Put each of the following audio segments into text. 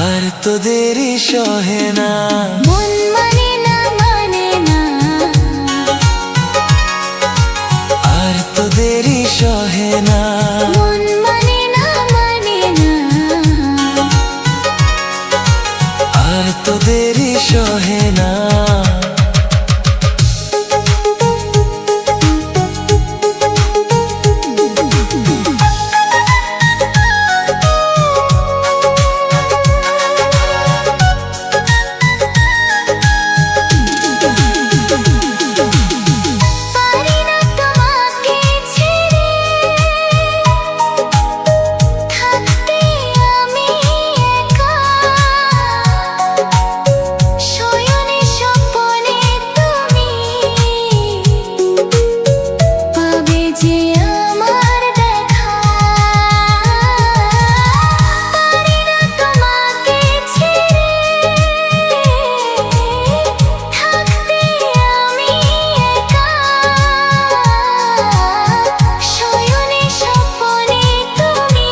আর তো দেরি সহে না, মন মানে না, মানে না। আর তো দেরি সহে না, মন মানে না, মানে না। আর তো দেরি সহে না। পারি না তোমাকে ছেড়ে থাকতে আমি একা, শয়নে স্বপনে তুমি পাবে যে আমার দেখা। পারি না তোমাকে ছেড়ে থাকতে আমি একা, শয়নে স্বপনে তুমি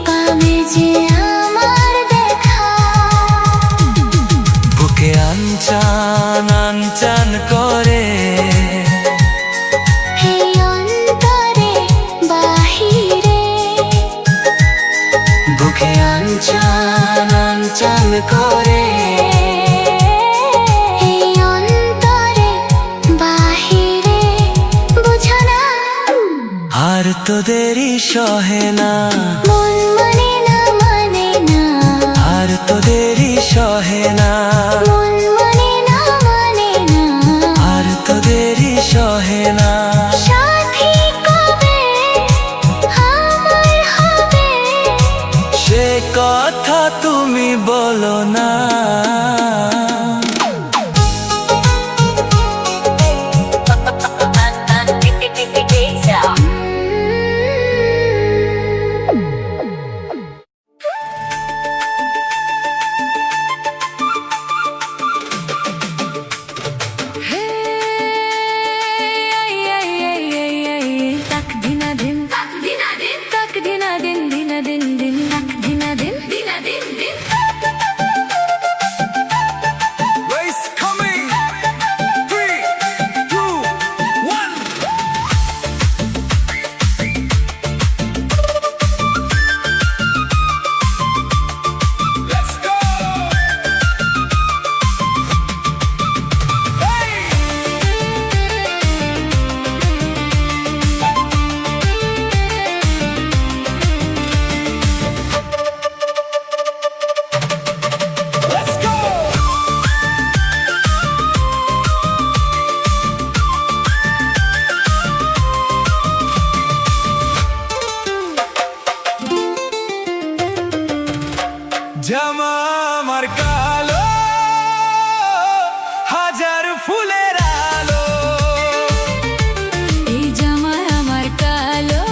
পাবে যে আমার দেখা। বুকে আনচান আনচান করে, এই অন্তরে বাহিরে, বুকে আনচান আনচান করে, এই অন্তরে বাহিরে, বুঝো না আর তো দেরি সহে না, মন মানে না, মানে না। আর তো দেরি সহে না, মন মানে না, মানে না। আর তো দেরি সহে না। সাথী কবে আমার হবে, সে কথা তুমি বলো না, Race coming. 3, 2, 1. Let's go. Hey. Let's go. জামা আমার কালো, হাজার ফুলের আলো, এই জামা আমার কালো,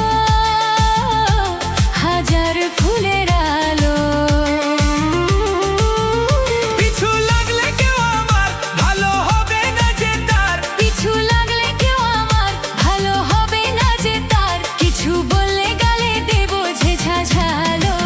হাজার ফুলের আলো। পিছু লাগলে কেউ আমার ভালো হবে না যে তার, পিছু লাগলে কেউ আমার ভালো হবে না যে তার, কিছু বললে গালে দেব যে ঝাঝালো।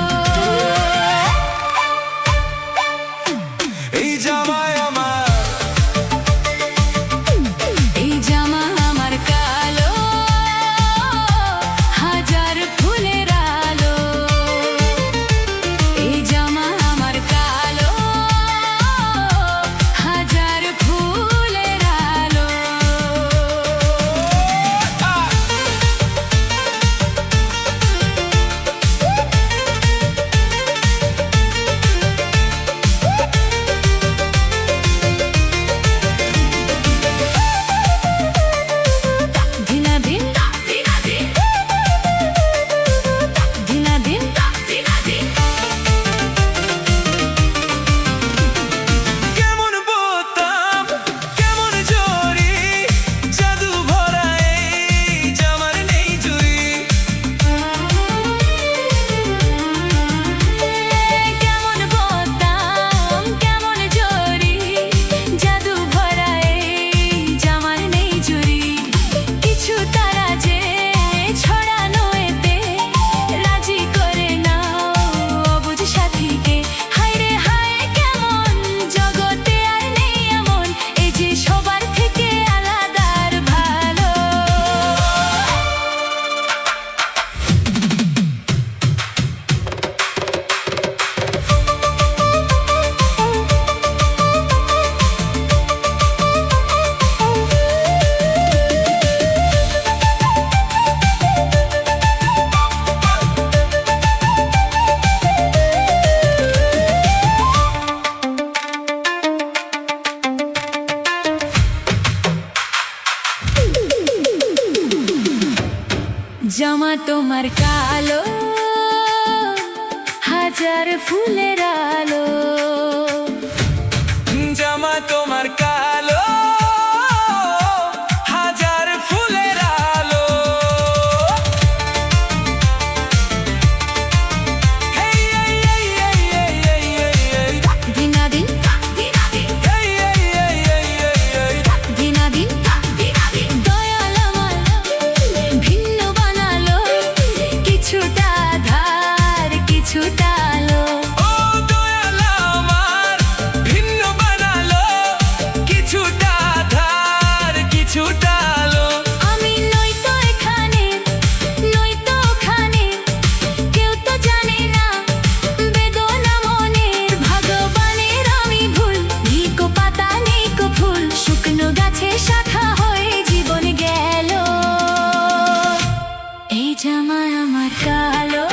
তোমার কালো, হাজার ফুলের আলো। জামা তোমার কালো, হাজার ফুলের আলো। হেই, এই, এই, এই, এই, এই, এই, এই। দিনাদিন দিনাদিন এই, এই, এই, এই, এই, এই। দিনাদিন দিনাদিন দয়াল আমার ভিন্ন বানালো, কিছুটা ধার কিছুটা আলো। ও দয়াল আমার ভিন্ন বানালো, কিছুটা ধার কিছুটা আলো। আমি নয়তো এখানে নয়তো ওখানে, কেউ তো জানে না বেদনা মনের। ভগবানের আমি ভুল, নিকো পাতা নিকো ফুল, শুকনো গাছে শাখা হয়ে জীবন গেল। এই জামা আমার কালো,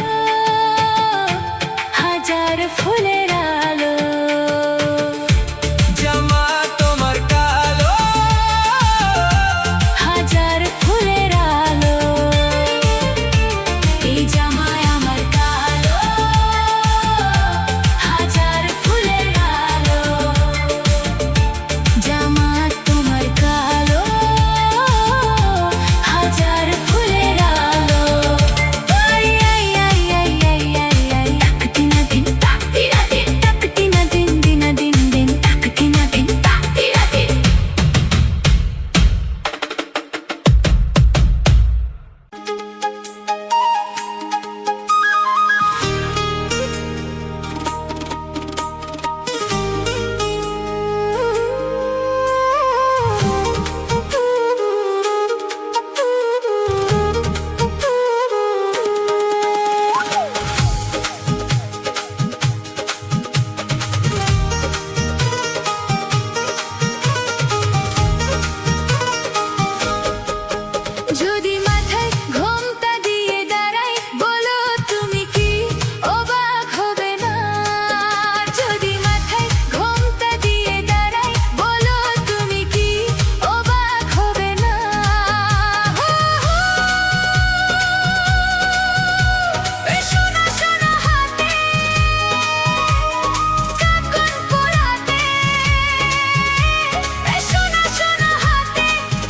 হাজার ফুলের আলো। জামা তোমার কালো, হাজার ফুলের আলো। এই জামায় আমার কালো, হাজার ফুলের আলো। জামা তোমার কালো, হাজার ফুলের আলো। I I I I I I I. তাক দিনা দিন তাক দিনা দিন, তাক দিনা দিন দিনা দিন দিন, তাক দিনা দিন তাক দিনা দিন। যদি মাথায় ঘোমটা দিয়ে দাঁড়াই, বলো তুমি কি অবাক হবে না? যদি মাথায় ঘোমটা দিয়ে দাঁড়াই, বলো তুমি কি অবাক হবে না? এই সোনা সোনা হাতে কাকন পরাতে, এই সোনা সোনা হাতে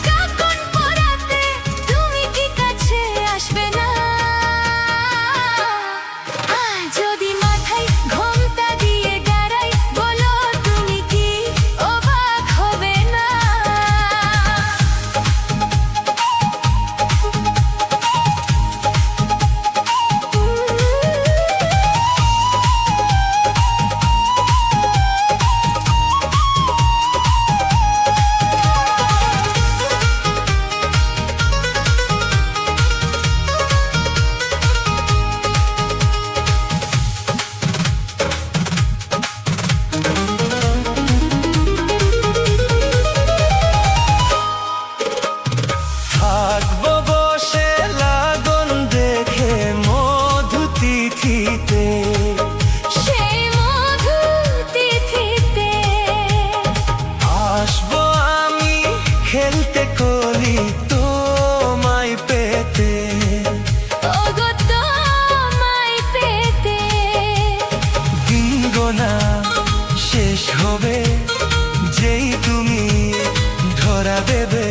কাকন পরাতে, তুমি কি কাছে আসবে না? যদি মাথায় ঘোমটা দিয়ে দাঁড়াই, বলো তুমি কি অবাক হবে না? থাকবো বসে লাগন দেখে মধু তিথিতে। সেই মধু তিথিতে আসবো আমি খেলতে করি তোমায় পেতে। ওগো তোমায় পেতে, দিন গোনা শেষ হবে যেই তুমি ধরা দেবে।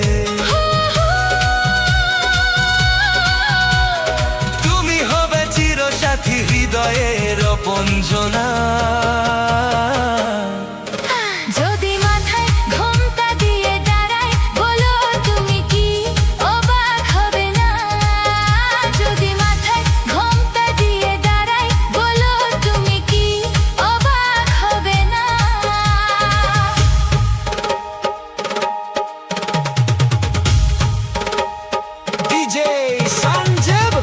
তুমি হবে চিরসাথী হৃদয়ের পঞ্জনা। যদি মাথায় ঘোমটা দিয়ে দাঁড়াই, বলো তুমি কি অবাক হবে না? যদি মাথায় ঘোমটা দিয়ে দাঁড়াই, বলো তুমি কি অবাক হবে না? ডিজে সঞ্জীব।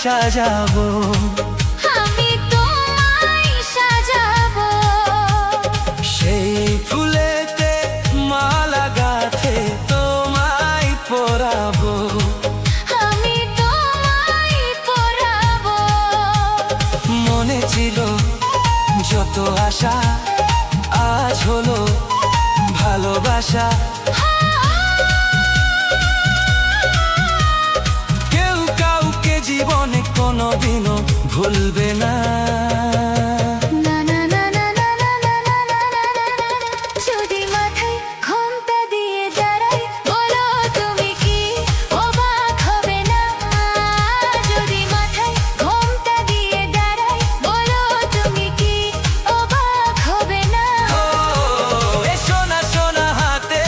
সাজাবো, আমি তোমায় সাজাবো। সেই ফুলেতে মালা গাঁথে তোমায় পরাবো, আমি তোমায় পরাবো। মনে ছিল যত আশা আজ হলো ভালোবাসা। কেউ কাউকে জীবনে কোনোদিনও ভুলবে না। না না না না না না না না না না না না। যদি মাথায় ঘোমটা দিয়ে দাঁড়াই, বলো তুমি কি অবাক হবে না? যদি মাথায় ঘোমটা দিয়ে দাঁড়াই, বলো তুমি কি অবাক হবে না? ও এ সোনা সোনা হাতে,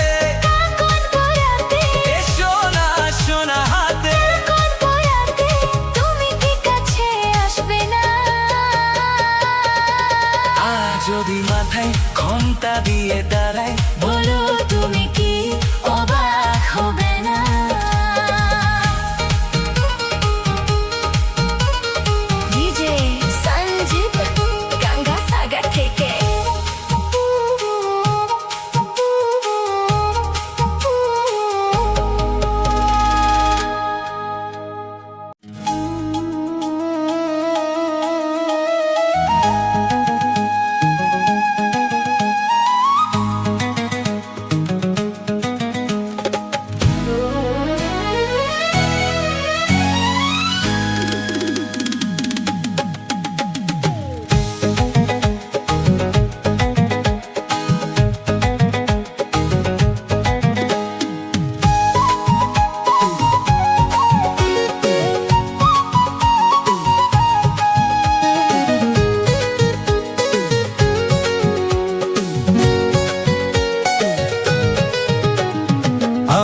কাকন পরাতে, এ সোনা সোনা হাতে, কাকন পরাতে, তুমি কি কাছে আসবে না? আজ যদি মাথায় ঘোমটা দিয়ে দাঁড়াই, বলো তুমি কি অবাক হবে না? ডিজে সঞ্জিত গঙ্গা সাগর থেকে।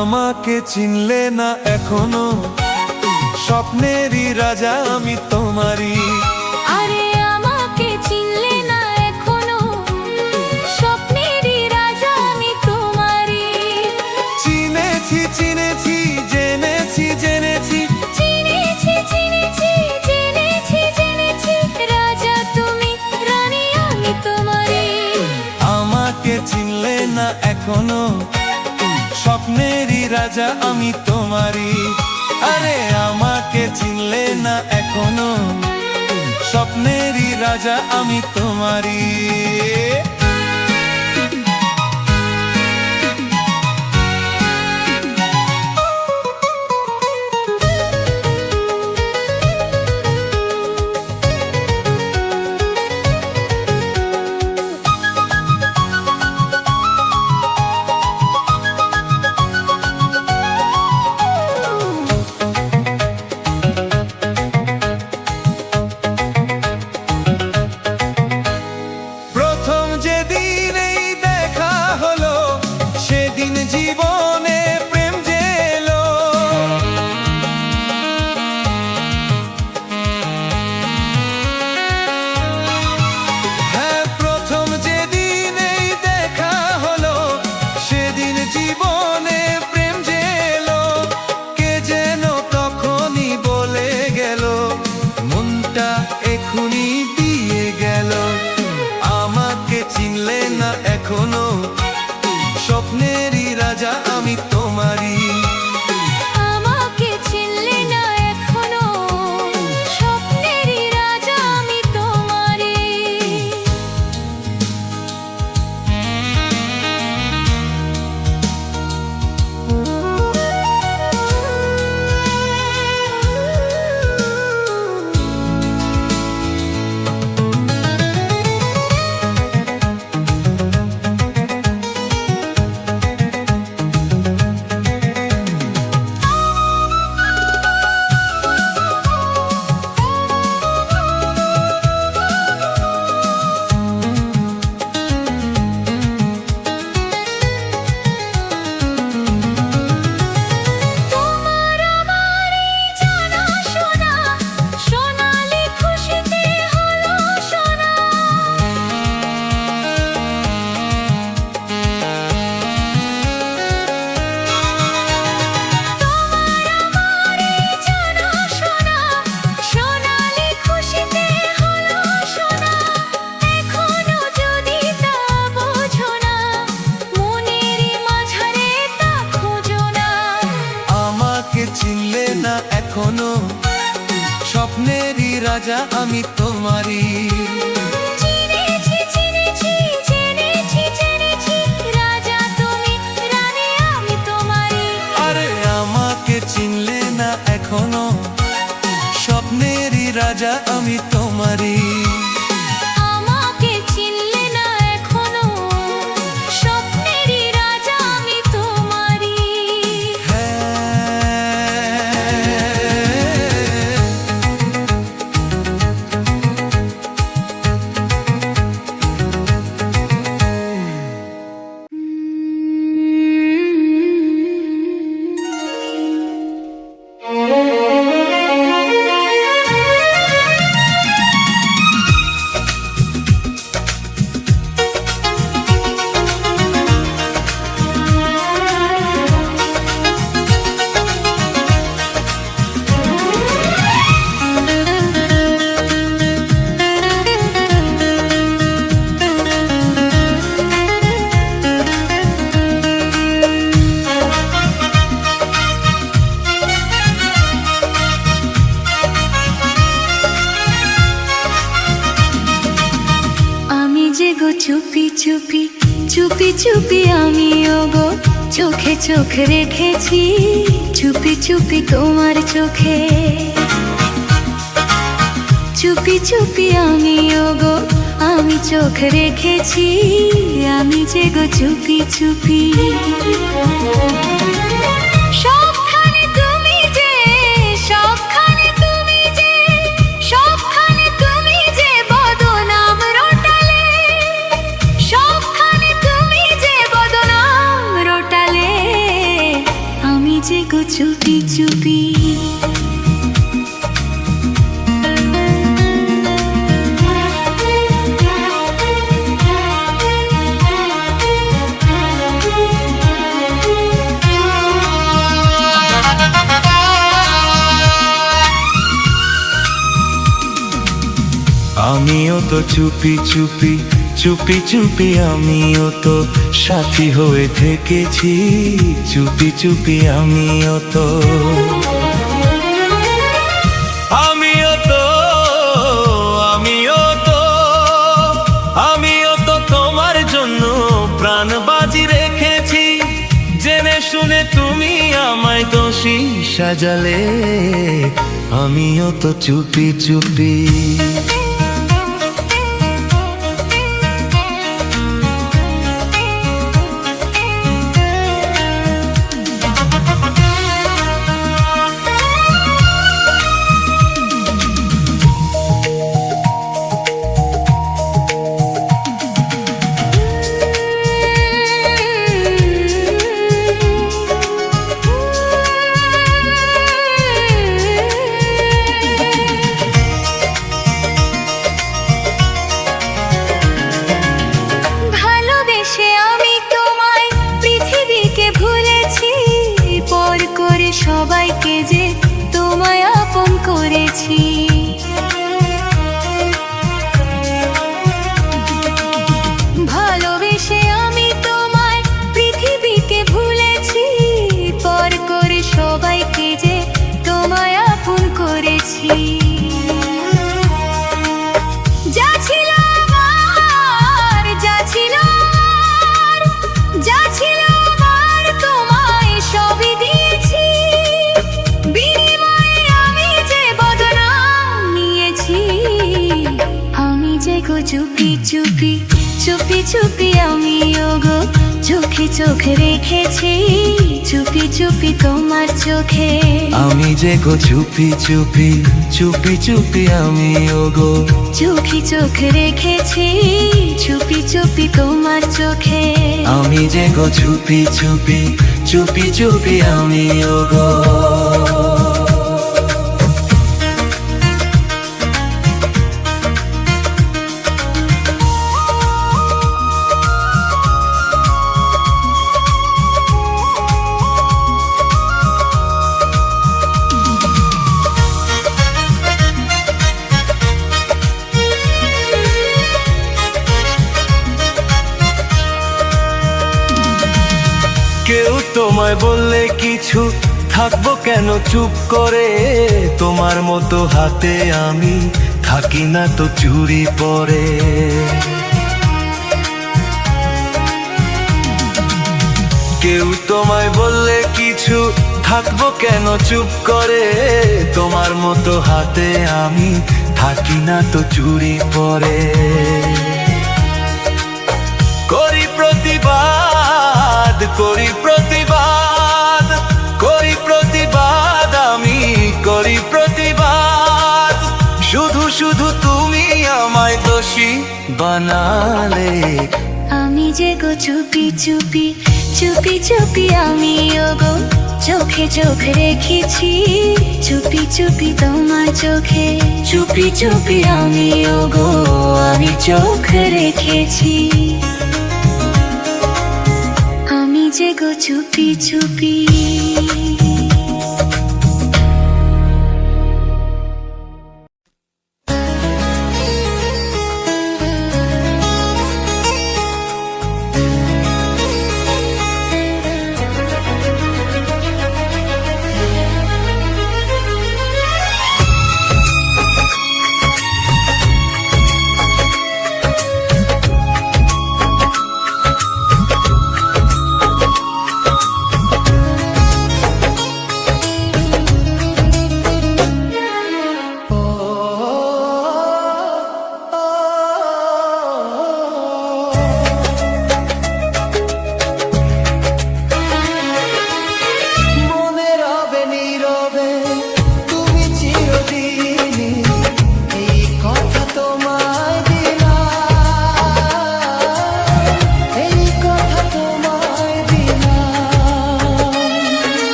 আমাকে চিনলে না এখনো, স্বপ্নেরই রাজা আমি তোমারই। আরে আমাকে চিনলে না এখনো, স্বপ্নেরই রাজা আমি তোমারই। চিনেছি চিনেছি জেনেছি জেনেছি, চিনেছি চিনেছি জেনেছি জেনেছি, রাজা তুমি রানী আমি তোমারই। আমাকে চিনলে না এখনো, স্বপ্নেরই রাজা আমি তোমারই। আরে আমাকে চিনলে না এখনো, স্বপ্নেরই রাজা আমি তোমারই। প্রথম যেদিন এই দেখা হলো, সেদিন জীবনে প্রেম যে এলো। হ্যাঁ, প্রথম যেদিন এই দেখা হলো, সেদিন জীবনে প্রেম যে এলো। কে যেন তখনই বলে গেল, মনটা এখুনি দিয়ে গেল। আমাকে চিনলে না এখনো, স্বপ্নেরই রাজা আমি তোমারই। আমাকে চিনলে না এখনো, স্বপ্নেরই রাজা আমি তোমারই। স্বপ্নেরই রাজা আমি তোমারই। চিনেছি চিনেছি জেনেছি জেনেছি রাজা তুমি রানী আমি তোমারই। আরে আমাকে চিনলে না এখনো, স্বপ্নেরই রাজা আমি তোমারই। আমাকে চিনলে না এখনো, স্বপ্নেরই রাজা আমি তোমারই। আমি যে গো চুপি চুপি চুপি চুপি আমিও গো চোখে চোখ রেখেছি, চুপি চুপি তোমার চোখে। চুপি চুপি আমিও গো আমি চোখ রেখেছি, আমি যে গো চুপি চুপি। সবখানে তুমি যে, সবখানে তুমি যে, সবখানে তুমি যে বদনাম রটালে, সবখানে তুমি যে বদনাম রটালে, আমি যে গো চুপি চুপি। আমিও তো চুপি চুপি চুপি চুপি আমিও তো সাথী হয়ে থেকেছি, চুপি চুপি আমিও তো। আমিও তো আমিও তো আমিও তো তোমার জন্য প্রাণ বাজি রেখেছি, জেনে শুনে তুমি আমায় দোষী সাজালে, আমিও তো চুপি চুপি। ভালোবেসে আমি তোমায় পৃথিবীকে ভুলেছি, পর করে সবাইকে যে তোমায় আপন করেছি। ভালোবেসে আমি তোমায় পৃথিবীকে ভুলেছি, পর করে সবাইকে যে তোমায় আপন করেছি। যা ছিল আমার, যা ছিল আমার, যা ছিল আমার তোমায় সবই দিয়েছি, বিনিময়ে আমি যে বদনাম নিয়েছি। আমি যে গো চুপি চুপি চুপি চুপি আমিও গো চোখে চোখ রেখেছি, চুপি চুপি তোমার চোখে। আমি যে গো চুপি চুপি চুপি চুপি আমিও গো চোখে চোখ রেখেছি, চুপি চুপি তোমার চোখে। আমি যে গো চুপি চুপি চুপি চুপি আমিও গো। কেউ তোমায় বললে কিছু থাকবো কেন চুপ করে, তোমার মতো হাতে আমি থাকি না তো চুরি পরে। কেউ তোমায় বললে কিছু, থাকবো কেন চুপ করে, তোমার মতো হাতে আমি থাকি না তো চুরি পরে। করি প্রতিবাদ, করি প্রতিবাদ, করি প্রতিবাদ, আমি করি প্রতিবাদ। শুধু শুধু তুমি আমায় দোষী বানালে। আমি যে গো চুপি চুপি চুপি চুপি, আমি গো চোখে চোখ রেখেছি, চুপি চুপি তোমার চোখে, চুপি চুপি আমি গো আমি চোখ রেখেছি। আমি যে গো চুপি চুপি।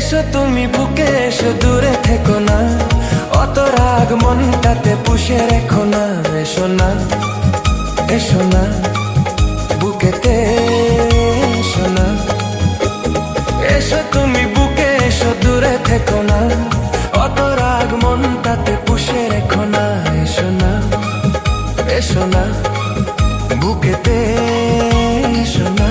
এসো তুমি বুকে এসো, দূরে থেকো না, অত রাগ মনটাতে পুষে রেখো না। এসো না, এসো না, বুকেতে এসো না। এসো তুমি বুকে এসো, দূরে থেকো না, অত রাগ মনটাতে পুষে রেখো না। এসো না, এসো না, বুকেতে এসো না।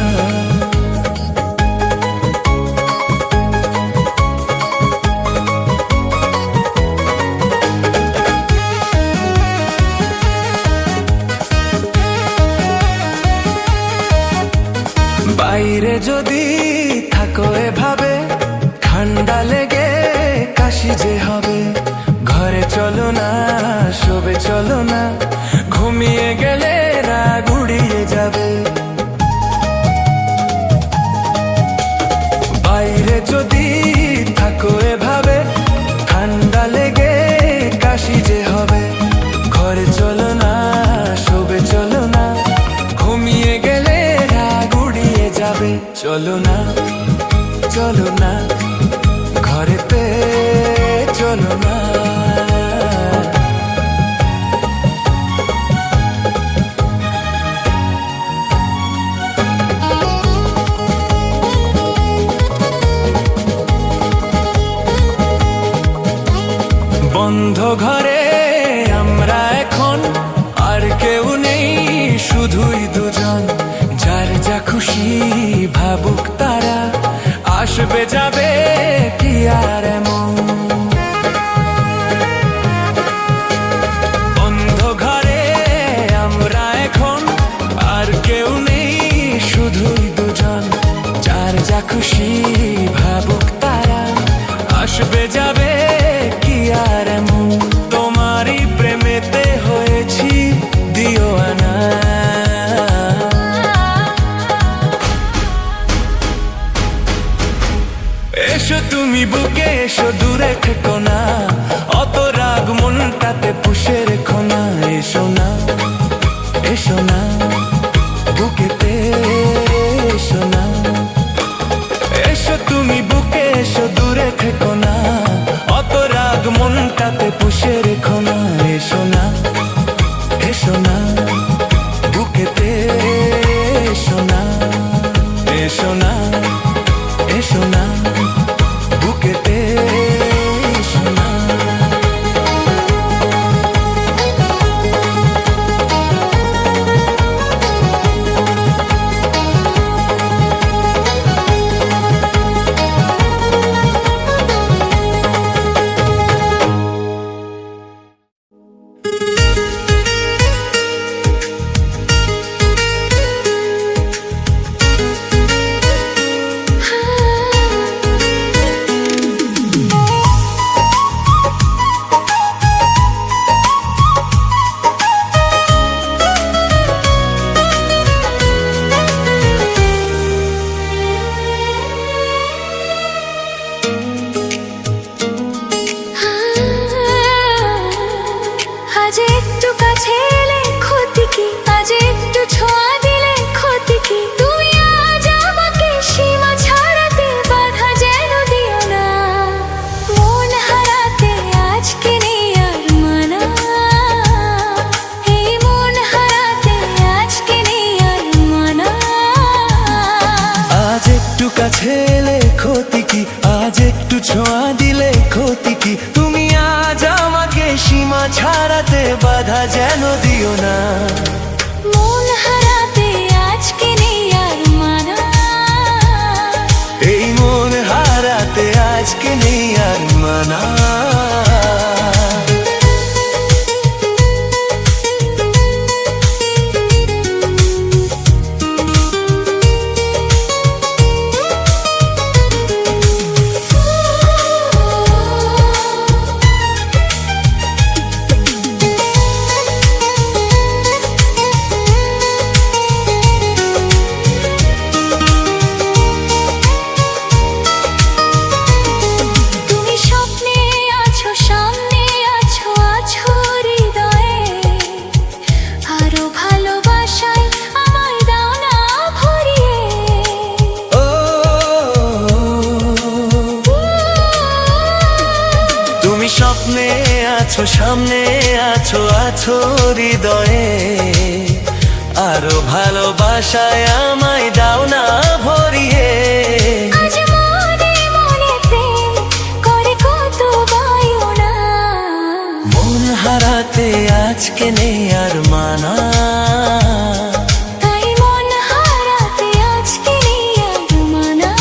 বাইরে যদি থাকো এভাবে, ঠান্ডা লেগে কাশি যে হবে। ঘরে চলো না, শোবে চলো না, ঘুমিয়ে গেলে রাগ উড়িয়ে যাবে। বাইরে যদি থাকো এভাবে, ঠান্ডা লেগে কাশি যে হবে। ঘরে চলো না, শোবে চলো না, ঘুমিয়ে গেলে রাগ উড়িয়ে যাবে। চলো না, চলো না, ঘরেতে চলো না। বন্ধ ঘরে আমরা এখন, আর কেউ নেই, শুধুই দুজন। যার যা খুশি ভাবুক তারা, আসবে যাবে কি আর এমন। বন্ধ ঘরে আমরা এখন, আর কেউ নেই, শুধুই দুজন। যার যা খুশি ভাবুক তারা, আসবে যাবে কি আর এমন। তোমারই প্রেমেতে হয়েছি দিওয়ানা। এসো তুমি বুকে এসো, দূরে থেকো না, অত রাগ মনটাতে পুষে রেখো না। এসো না, এসো না, বুকেতে এসো না। এসো তুমি বুকে এসো, দূরে থেকো না, অত রাগ মনটাতে পুষে রেখো না। এসো না, এসো না, বুকেতে এসো না। এসো না, এসো না, বুকেতে এসো না। আছো সামনে আছো আছো হৃদয়ে, আরো ভালোবাসায় আমায় দাও না ভরিয়ে। আজ মনে মনে প্রেম করে কত বায়না, মন হারাতে আজকে নেই আর মানা, তাই মন হারাতে আজকে নেই আর মানা।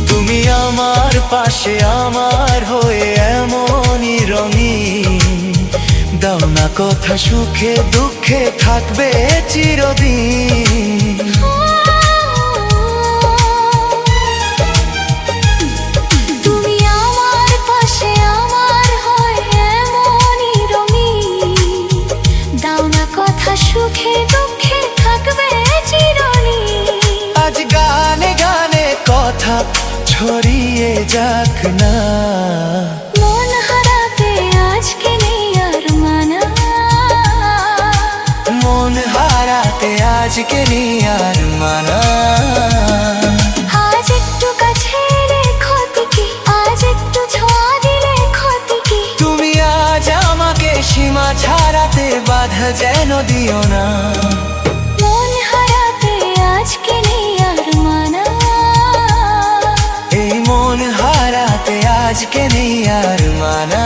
তুমি আমার পাশে আমার হয়ে এমনই রঙিন, দাও না কথা সুখে দুঃখে থাকবে চিরদিন। তুমি আমার পাশে আমার হয় এমনই রঙিন, দাও না কথা সুখে দুঃখে থাকবে চিরদিন। আজ গানে গানে কথা ছড়িয়ে যাক না, মন হারাতে আজকে নেই আর মানা, মন হারাতে আজকে নেই আর মানা। আজ একটু কাছে এলে ক্ষতি কি, আজ একটু ছোঁয়া দিলে ক্ষতি কি। তুমি আজ আমাকে সীমা ছাড়াতে বাধা যেন দিও না, মন হারাতে আজকে নেই আর মানা, এই মন হারাতে আজকে নেই আর মানা।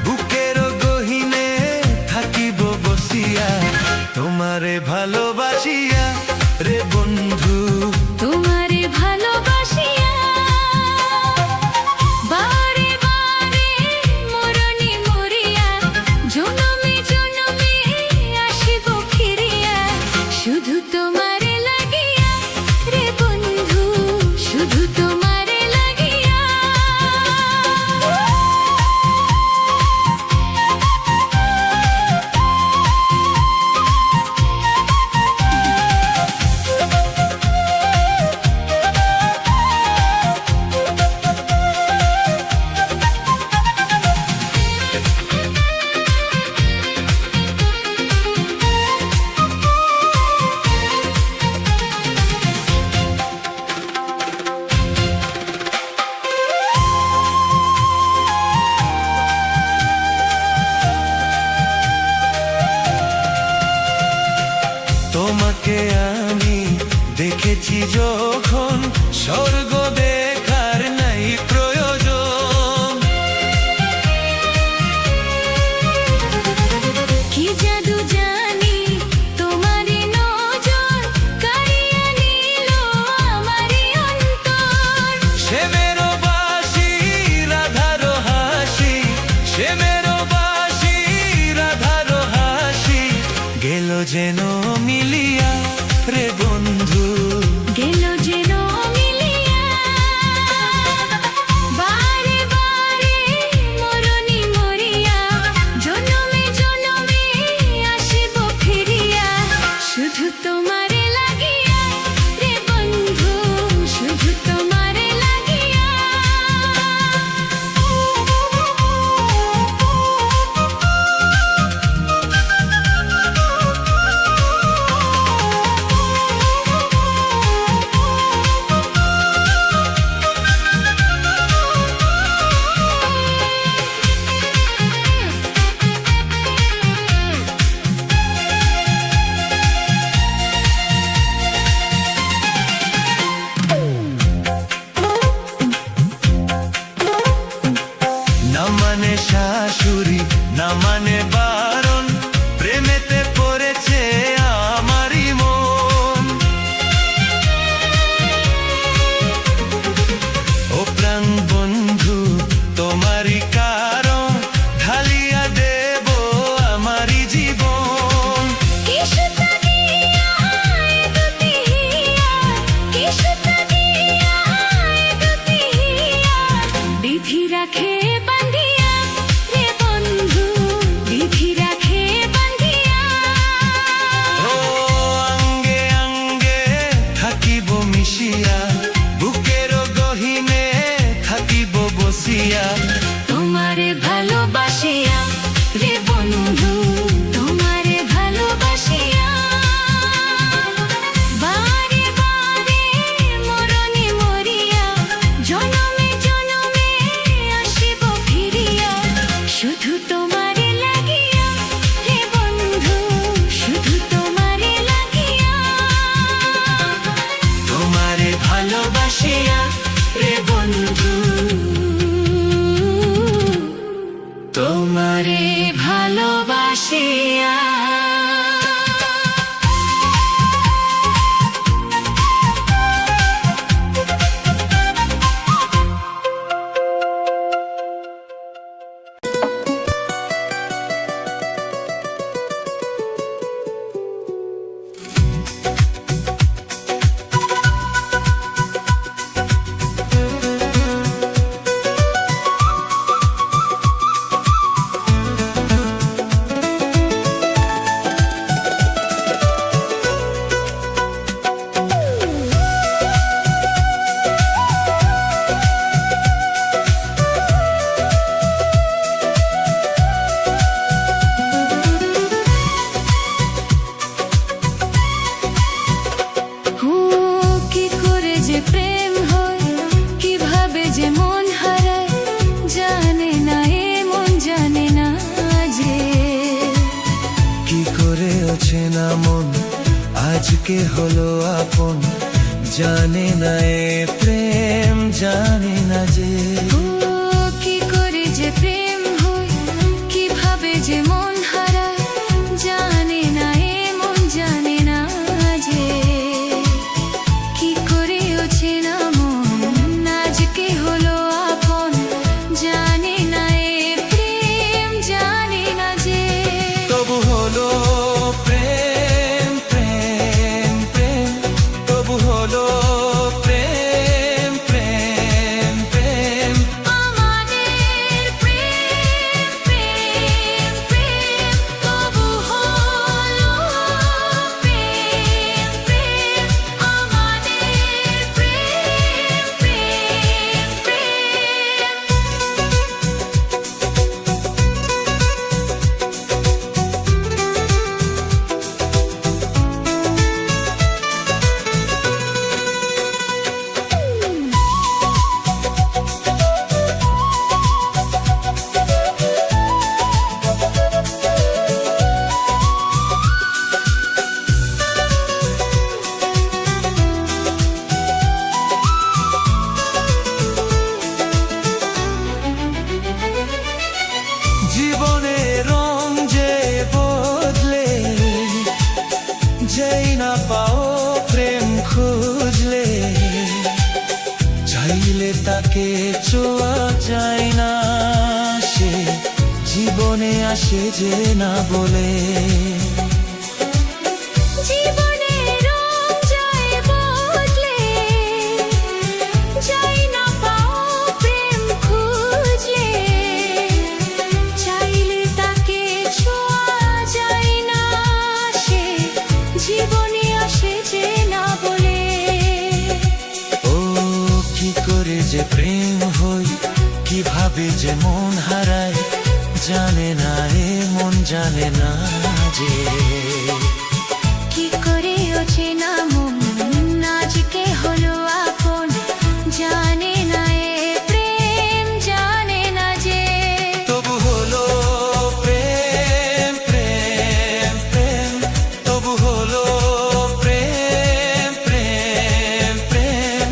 বুকের গহিনে থাকিব বসিয়া, তোমারে ভালোবাসিয়া রে বন্ধু, তোমারে ভালোবাসিয়া বারে বারে মরণি মরিয়া, জনমে জনমে আসিব ফিরিয়া, শুধু তোমারে লাগিয়া রে বন্ধু, শুধু তোমারে লাগিয়া। তোমাকে আমি দেখেছি যখন, স্বর্গ দেখার নাই প্রয়োজন। কি জাদু জানি তোমারি নজর, কাড়িয়া নিল আমারি অন্তর। সে মেরো বাসি রাধারো হাসি, সে মেরো বাসি রাধারো হাসি, গেল যেন মিলিয়া রে বন্ধু, গেল যেন মিলিয়া বারে বারে মরণি মরিয়া, জনমে জনমে আসিব ফিরিয়া, শুধু তোমারে লাগিয়া রে বন্ধু, শুধু মানে শাশুড়ি, না মানে বারণ, প্রেমেতে পড়েছে আমারই মন। ও প্রাণ বন্ধু, তোমারই কারণ ঢালিয়া দেব আমারই জীবন। বিধি রাখে বান্ধিয়া রে বন্ধু, বিধি রাখে বান্ধিয়া। ও অঙ্গে অঙ্গে থাকিব মিশিয়া, বুকের গহিনে থাকিব বসিয়া। তোমারে ভালোবাসিয়া রে বন্ধু, তোমারে ভালোবাসিয়া। বারে বারে মরণে মরিয়া, জনমে জনমে আসিব ফিরিয়া। শুধু তোমারে লাগিয়া হে বন্ধু, শুধু তোমারে লাগিয়া। তোমারে ভালোবাসিয়া রে বন্ধু, তোমারে ভালোবাসিয়া। কি করে যে প্রেম হয়, কিভাবে যে মন হারায়, জানে না এ মন জানে না যে। কি করে অচেনা মন আজকে হলো আপন, জানে না এ প্রেম জানে না যে। কি করে যে প্রেম হয়, কিভাবে যে মন হারায়, জানে না এ মন জানে না যে। কি করে অচেনা মন আজকে হলো আপন, জানে না এ প্রেম জানে না যে। তবু হলো প্রেম প্রেম প্রেম, তবু হলো প্রেম প্রেম প্রেম। আমাদের প্রেম প্রেম প্রেম, তবু হলো প্রেম প্রেম। আমাদের প্রেম প্রেম জীবনের রং যে বদলে, যেই না পাও প্রেম খুঁজলে, চাইলে তাকে ছোঁয়া যায় না, সে জীবনে আসে যে না বলে। জীবনের রং যায় বদলে, যাই না পাও প্রেম খুঁজলে, চাইলে তাকে ছোঁয়া যায় না, সে জীবনে আসে যে না বলে। ও কি করে যে প্রেম হই, কিভাবে যে মন হারায়, জানে না এ মন জানে না যে। কি করে অচেনা মন আজকে হলো আপন, জানে না এ প্রেম জানে না যে। তবু হলো প্রেম প্রেম প্রেম, তবু হলো প্রেম প্রেম প্রেম।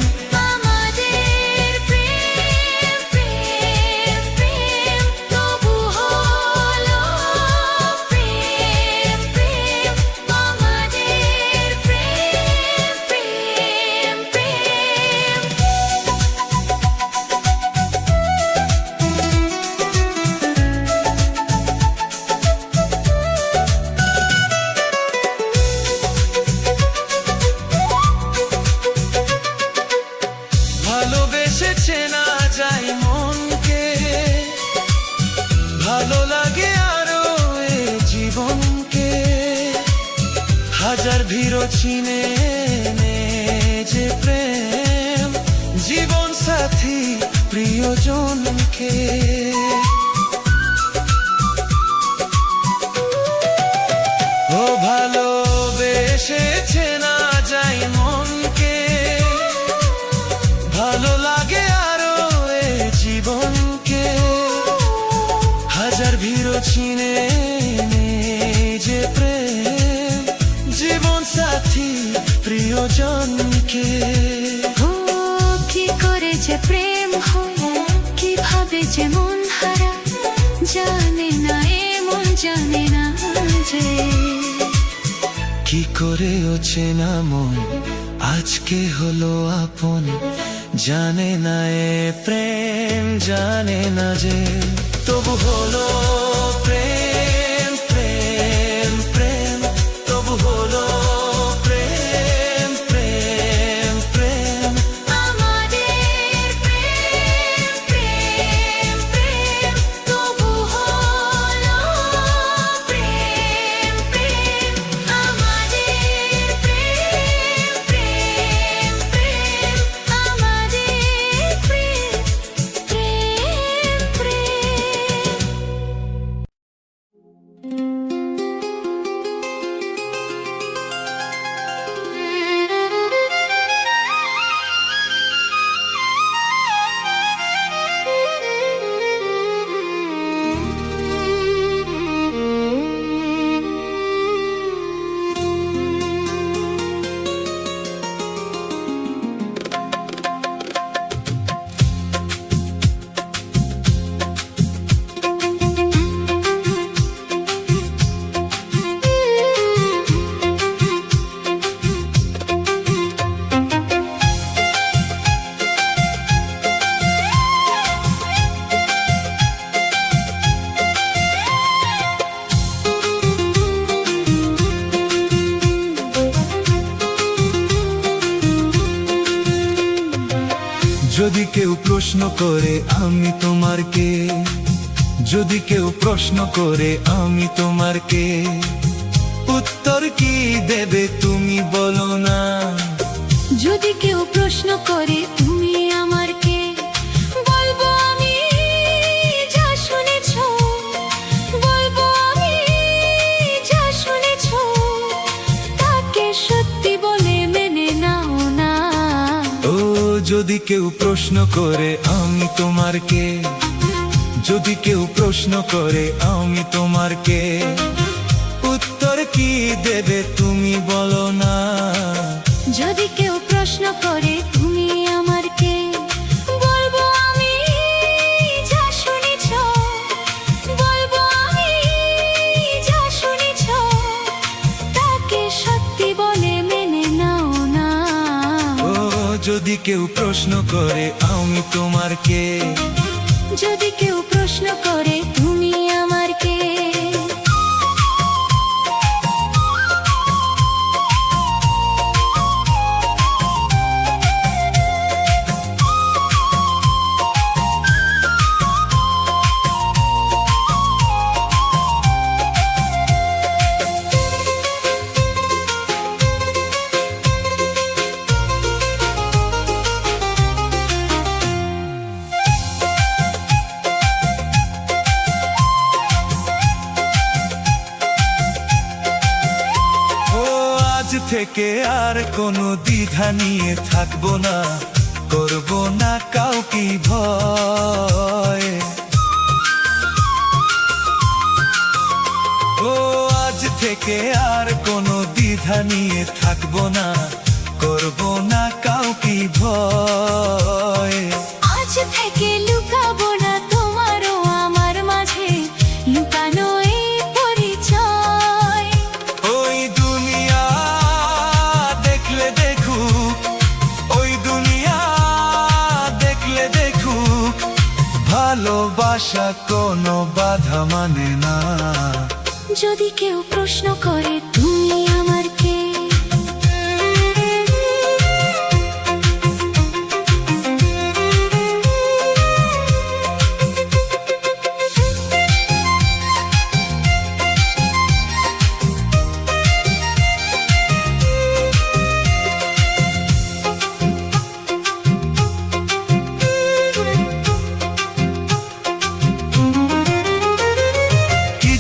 আমাদের প্রেম প্রেম প্রেম, ভালো লাগে আরো এ জীবনকে, হাজার ভিড় চিনে নে যে প্রেম, জীবন সাথী প্রিয়জনকে। ও ভালোবেসেছে না যাই মনকে, ভালো লাগে আরো এ জীবনকে, হাজার ভিড় চিনে নে যে প্রেম, জীবন সাথী প্রিয়জনকে। ও কি করে যে প্রেম হয়, কিভাবে যে মন হারা, জানে না এমন জানে না যে কি করে চেনা মন আজকে হলো আপন, জানে না এ প্রেম, জানে না যে তবু হলো প্রেম প্রেম প্রেম, তবু হলো প্রেম প্রেম প্রেম। আমাদের প্রেম প্রেম প্রেম, তবু হলো প্রেম প্রেম। আমাদের প্রেম প্রেম প্রেম, আমাদের প্রেম প্রেম প্রেম। যদি কেউ প্রশ্ন করে আমি তোমার কে, যদি কেউ প্রশ্ন করে আমি তোমার কে, উত্তর কি দেবে তুমি বলো না। যদি কেউ প্রশ্ন করে তুমি আমার কে, বলবো আমি যা শুনেছো, বলবো আমি যা শুনেছো, তাকে সত্যি বলে মেনে নাও না। ও যদি কেউ প্রশ্ন করে আমি তোমার কে, যদি কেউ প্রশ্ন করে আমি তোমার কে, উত্তর কি দেবে তুমি বলো না। যদি কেউ প্রশ্ন করে তুমি আমার কে, বলবো আমি যা শুনেছো, বলবো আমি যা শুনেছো, তাকে সত্যি বলে মেনে নাও না। ও যদি কেউ প্রশ্ন করে আমি তোমার কে, যদি কেউ প্রশ্ন করে তুমি আমার কে। থেকে আর কোনো দ্বিধা নিয়ে থাকবো না, করবো না কাউকে ভয়। ও আজ থেকে আর কোনো দ্বিধা নিয়ে থাকবো না, করবো না কাউকে ভয়। আজ থেকে লুকাবো না তোমারও আমার মাঝে লুকানো এই পরিচয়। ওই দুনিয়া দেখলে দেখুক, ওই দুনিয়া দেখলে দেখুক, ভালোবাসা কোনো বাধা মানে না। যদি কেউ প্রশ্ন করে তুমি আমার কে,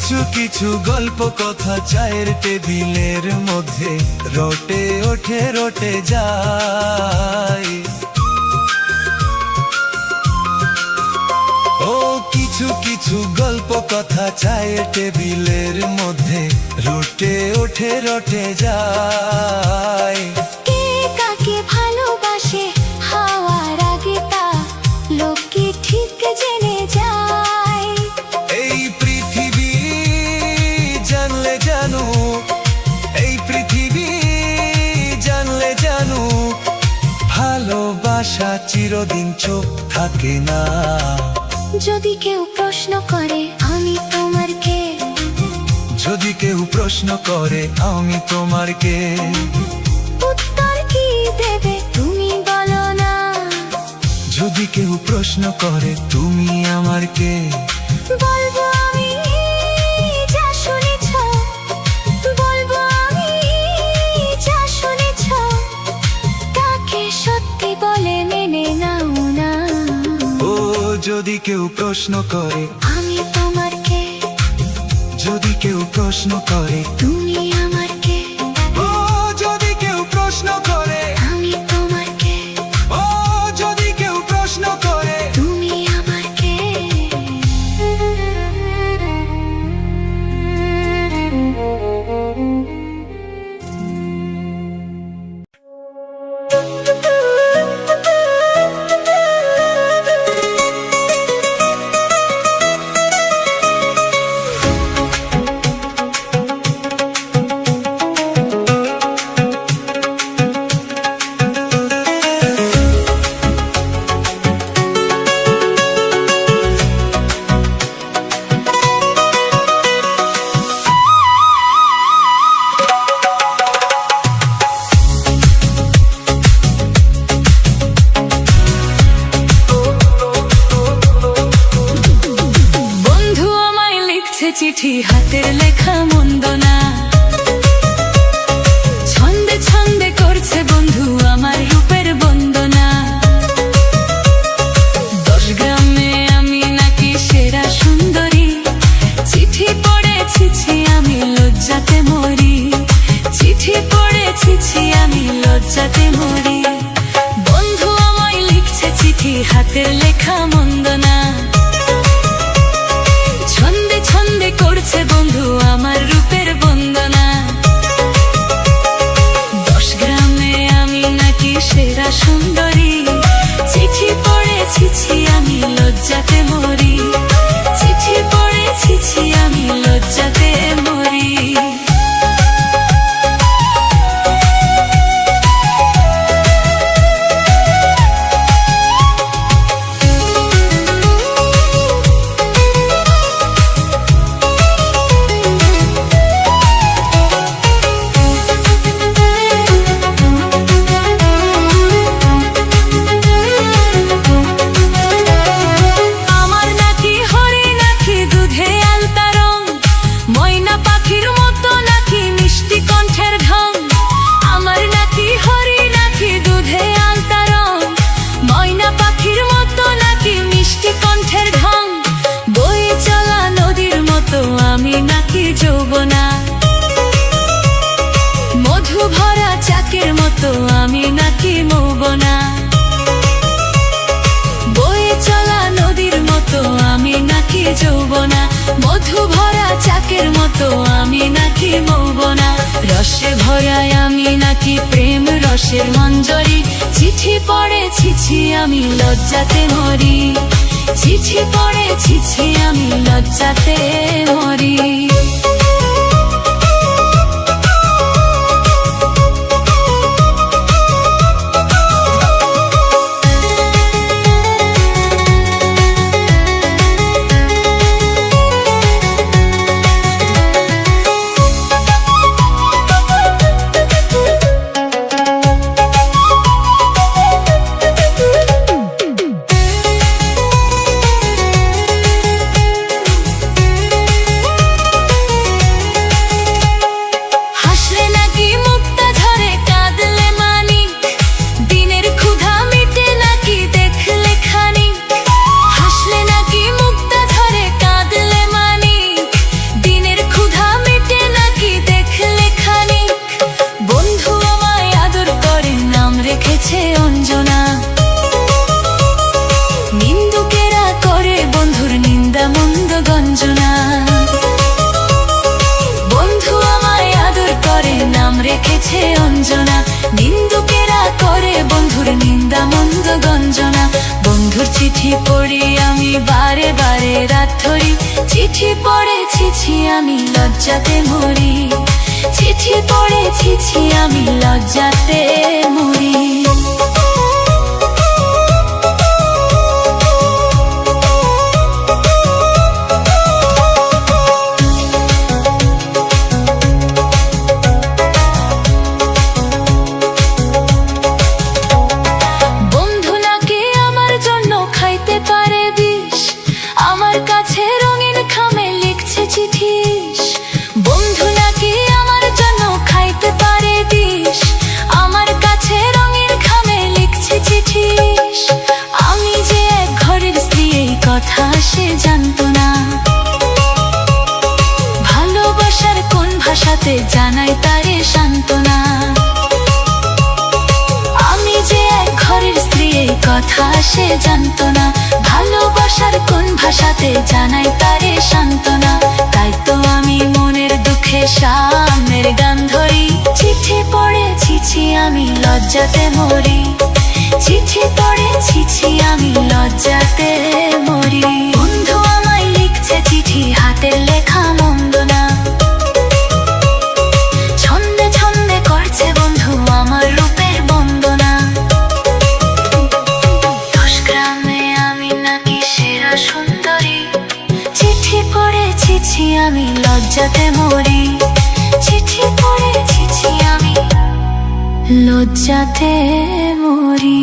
কিছু কিছু গল্প কথা চায়ের টেবিলের মধ্যে রটে ওঠে রটে যায়। ও কিছু কিছু গল্প কথা চায়ের টেবিলের মধ্যে রটে ওঠে রটে যায়। কে কাকে ভালোবাসে হাওয়ার আগে তা লোকে ঠিক জেনে যায়। এই পৃথিবী জানলে জানু, এই পৃথিবী জানলে জানু, ভালোবাসা চিরদিন চুপ থাকে না। যদি কেউ প্রশ্ন করে আমি তোমার কে, যদি কেউ প্রশ্ন করে আমি তোমার কে, উত্তর কি দেবে তুমি বলো না। যদি কেউ প্রশ্ন করে তুমি আমার কে, বলবো আমি যা শুনেছ, বলবো আমি যা শুনেছ, তাকে সত্যি বলে মেনে নাও না। ও যদি কেউ প্রশ্ন করে আমি তোমার কে, যদি কেউ প্রশ্ন করে তুমি আমার কে, ও যদি কেউ প্রশ্ন করে আমি তোমার কে, ও যদি কেউ প্রশ্ন করে তুমি আমার কে। বন্ধু আমায় লিখছে চিঠি, হাতের লেখা মন্দ না, ছন্দে ছন্দে করছে বন্ধু আমার রূপের বন্দনা। 10 গ্রামে আমি নাকি সেরা সুন্দরী, চিঠি পড়েছি আমি লজ্জাতে মরি, চিঠি পড়েছি আমি লজ্জাতে মরি। বন্ধু আমায় লিখছে চিঠি, হাতের লেখা মন্দ না, ছন্দে ছন্দে করছে বন্ধু আমার রূপের বন্দনা। 10 গ্রামে আমি নাকি সেরা সুন্দরী, চিঠি পড়েছি আমি লজ্জাতে মরি, চিঠি পড়েছি আমি লজ্জাতে মরি। আমার নাকি হরিণ নাকি দুধে আলতা রং, ময়না পাখির মতো নাকি মিষ্টি কণ্ঠের ঢং। আমার নাকি হরিণ নাকি দুধে আলতা রং, ময়না পাখির মতো নাকি মিষ্টি কণ্ঠের ঢং। বয়ে চলা নদীর মতো আমি নাকি যৌবনা, মধু ভরা চাকের মতো আমি নাকি মৌবনা। বয়ে চলা নদীর মতো আমি নাকি যৌবনা, মধু ভরা চাকের মতো আমি নাকি মৌবনা। রসে ভরায় আমি নাকি প্রেম রসের মঞ্জরি, চিঠি পড়েছি আমি লজ্জাতে মরি, চিঠি পড়েছি আমি লজ্জাতে মরি। চিঠি পড়ি আমি বারে বারে রাত ধরি, চিঠি পড়েছি আমি লজ্জাতে মরি, চিঠি পড়েছি আমি লজ্জাতে মরি। আমার কাছে রঙিন খামে লিখছে চিঠি, বন্ধু নাকি আমার জন্য খাইতে পারে বিষ, আমার কাছে রঙিন খামে লিখছে চিঠি। আমি যে এক ঘরের স্ত্রী এই কথা সে জানতো না, ভালোবাসার কোন ভাষাতে জানাই তারে সান্ত্বনা। আমি যে এক ঘরের স্ত্রী এই কথা সে জানতো না, ভালোবাসার কোন ভাষাতে জানাই তারে সান্ত্বনা। তাই তো আমি মনের দুঃখে সামনের গান ধরি, চিঠি পড়েছি আমি লজ্জাতে মরি, চিঠি পড়েছি আমি লজ্জাতে মরি। বন্ধু আমায় লিখছে চিঠি হাতের লেখা মন্দ না, ছন্দে ছন্দে করছে বন্ধু আমার রূপের বন্দনা। সুন্দরী চিঠি পড়েছি আমি লজ্জাতে মরি, চিঠি পড়েছি আমি লজ্জাতে মরি।